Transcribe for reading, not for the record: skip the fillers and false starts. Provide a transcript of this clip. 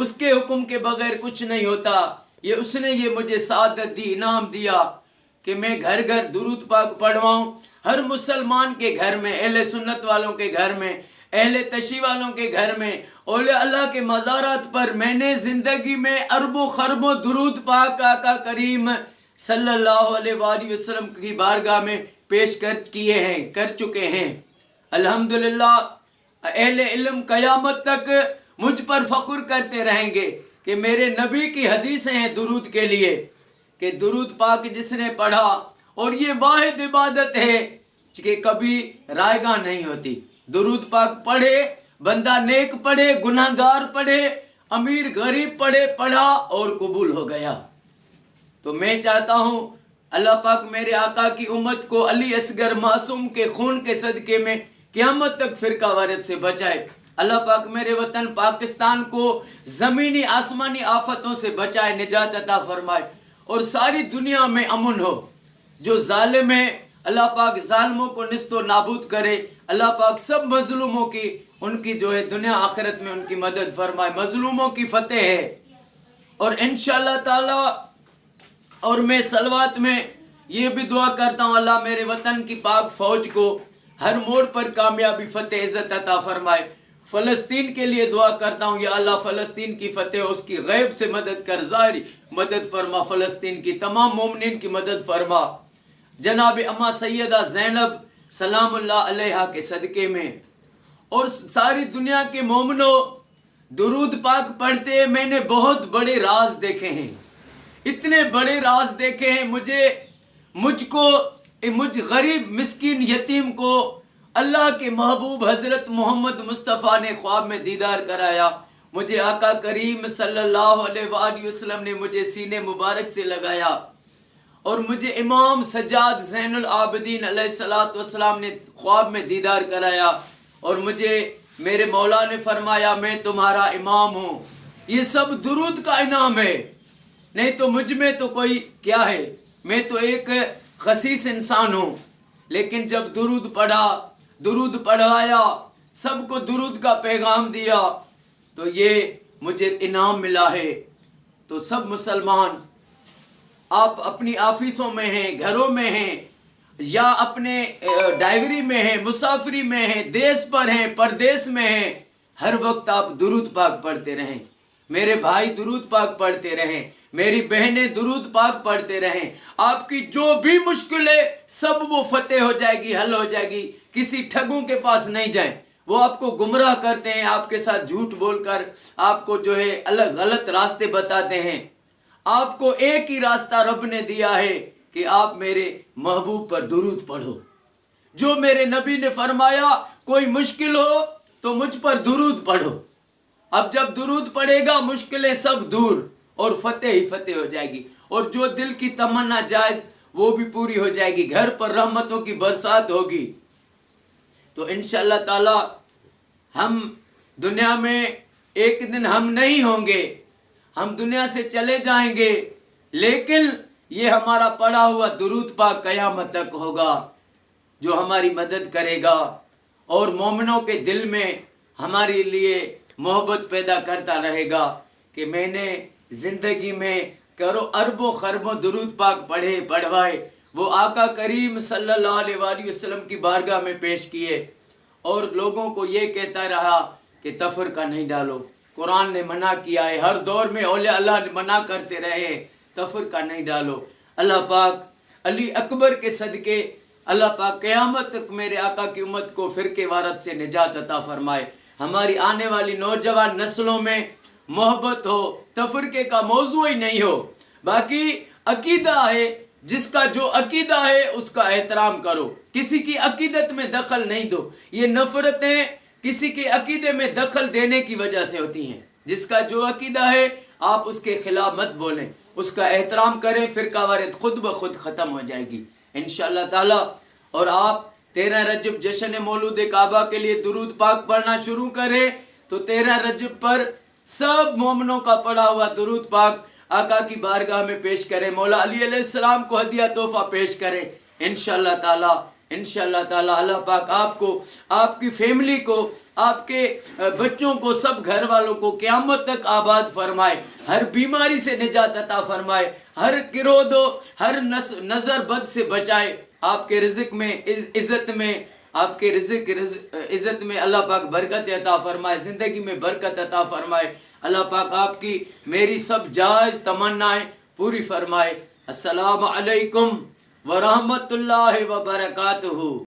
اس کے حکم کے بغیر کچھ نہیں ہوتا. اس نے مجھے سعادت دی، انعام دیا کہ میں گھر گھر درود پاک پڑھواؤں. ہر مسلمان کے گھر میں، اہل سنت والوں کے گھر میں، اہل تشیع والوں کے گھر میں، اولیاء اللہ کے مزارات پر میں نے زندگی میں اربوں خربوں درود پاک آقا کریم صلی اللہ علیہ وآلہ وسلم کی بارگاہ میں پیش کر چکے ہیں. الحمدللہ اہل علم قیامت تک مجھ پر فخر کرتے رہیں گے کہ میرے نبی کی حدیثیں ہیں درود کے لیے، کہ درود پاک جس نے پڑھا، اور یہ واحد عبادت ہے کہ کبھی رائے گاہ نہیں ہوتی. درود پاک پڑھے، بندہ نیک پڑھے، گناہگار پڑھے، امیر غریب پڑھا اور قبول ہو گیا. تو میں چاہتا ہوں اللہ پاک میرے آقا کی امت کو علی اصغر معصوم کے خون کے صدقے میں قیامت تک فرقہ واریت سے بچائے. اللہ پاک میرے وطن پاکستان کو زمینی آسمانی آفتوں سے بچائے، نجات عطا فرمائے، اور ساری دنیا میں امن ہو. جو ظالم ہے اللہ پاک ظالموں کو نیست و نابود کرے. اللہ پاک سب مظلوموں کی ان کی دنیا آخرت میں ان کی مدد فرمائے. مظلوموں کی فتح ہے. اور انشاءاللہ تعالی اور میں صلوات میں یہ بھی دعا کرتا ہوں اللہ میرے وطن کی پاک فوج کو ہر موڑ پر کامیابی، فتح، عزت عطا فرمائے. فلسطین کے لیے دعا کرتا ہوں یا اللہ فلسطین کی فتح، اس کی غیب سے مدد کر، ظاہری مدد فرما، فلسطین کی تمام مومنین کی مدد فرما. جناب اما سیدہ زینب سلام اللہ علیہا کے صدقے میں اور ساری دنیا کے مومنوں درود پاک پڑھتے میں نے بہت بڑے راز دیکھے ہیں، اتنے بڑے راز دیکھے ہیں. مجھ غریب مسکین یتیم کو اللہ کے محبوب حضرت محمد مصطفیٰ نے خواب میں دیدار کرایا. مجھے آقا کریم صلی اللہ علیہ وآلہ وسلم نے مجھے سینے مبارک سے لگایا، اور مجھے امام سجاد زین العابدین علیہ الصلوۃ والسلام نے خواب میں دیدار کرایا، اور مجھے میرے مولا نے فرمایا میں تمہارا امام ہوں. یہ سب درود کا انعام ہے، نہیں تو مجھ میں تو کوئی کیا ہے، میں تو ایک خسیس انسان ہوں. لیکن جب درود پڑھا، درود پڑھایا، سب کو درود کا پیغام دیا، تو یہ مجھے انعام ملا ہے. تو سب مسلمان آپ اپنی آفیسوں میں ہیں، گھروں میں ہیں، یا اپنے ڈائیوری میں ہیں، مسافری میں ہیں، دیس پر ہیں، پردیس میں ہیں، ہر وقت آپ درود پاک پڑھتے رہیں. میرے بھائی درود پاک پڑھتے رہیں، میری بہنیں درود پاک پڑھتے رہیں. آپ کی جو بھی مشکل ہے سب وہ فتح ہو جائے گی، حل ہو جائے گی. کسی ٹھگوں کے پاس نہیں جائیں، وہ آپ کو گمراہ کرتے ہیں، آپ کے ساتھ جھوٹ بول کر آپ کو الگ غلط راستے بتاتے ہیں. آپ کو ایک ہی راستہ رب نے دیا ہے کہ آپ میرے محبوب پر درود پڑھو. جو میرے نبی نے فرمایا کوئی مشکل ہو تو مجھ پر درود پڑھو. اب جب درود پڑھے گا مشکلیں سب دور اور فتح ہی فتح ہو جائے گی، اور جو دل کی تمنا جائز وہ بھی پوری ہو جائے گی. گھر پر رحمتوں کی برسات ہوگی. تو انشاءاللہ تعالی ہم دنیا میں ایک دن ہم نہیں ہوں گے، ہم دنیا سے چلے جائیں گے، لیکن یہ ہمارا پڑھا ہوا درود پاک قیامت تک ہوگا جو ہماری مدد کرے گا اور مومنوں کے دل میں ہمارے لیے محبت پیدا کرتا رہے گا کہ میں نے زندگی میں اربوں خربوں درود پاک پڑھوائے، وہ آقا کریم صلی اللہ علیہ وآلہ وسلم کی بارگاہ میں پیش کیے، اور لوگوں کو یہ کہتا رہا کہ تفرقہ نہیں ڈالو. قرآن نے منع کیا ہے، ہر دور میں اولیاء اللہ منع کرتے رہے تفرقہ نہیں ڈالو. اللہ پاک علی اکبر کے صدقے اللہ پاک قیامت تک میرے آقا کی امت کو فرقے وارت سے نجات عطا فرمائے. ہماری آنے والی نوجوان نسلوں میں محبت ہو، تفرقے کا موضوع ہی نہیں ہو. باقی عقیدہ ہے، جس کا جو عقیدہ ہے اس کا احترام کرو، کسی کی عقیدت میں دخل نہیں دو. یہ نفرتیں کسی کے عقیدے میں دخل دینے کی وجہ سے ہوتی ہیں. جس کا جو عقیدہ ہے آپ اس کے خلاف مت بولیں، اس کا احترام کریں، فرقہ واریت خود بخود ختم ہو جائے گی انشاءاللہ تعالی. اور آپ 13 رجب جشن مولود کعبہ کے لیے درود پاک پڑھنا شروع کریں تو 13 رجب پر سب مومنوں کا پڑھا ہوا درود پاک آقا کی بارگاہ میں پیش کریں، مولا علی علیہ السلام کو ہدیہ تحفہ پیش کریں. انشاءاللہ تعالی انشاءاللہ تعالی اللہ پاک آپ کو، آپ کی فیملی کو، آپ کے بچوں کو، سب گھر والوں کو قیامت تک آباد فرمائے، ہر بیماری سے نجات عطا فرمائے، ہر کرود و ہر نظر بد سے بچائے، آپ کے رزق میں، عزت میں، آپ کے عزت میں اللہ پاک برکت عطا فرمائے، زندگی میں برکت عطا فرمائے، اللہ پاک آپ کی میری سب جائز تمنائیں پوری فرمائے۔ السلام علیکم ورحمۃ اللہ وبرکاتہ۔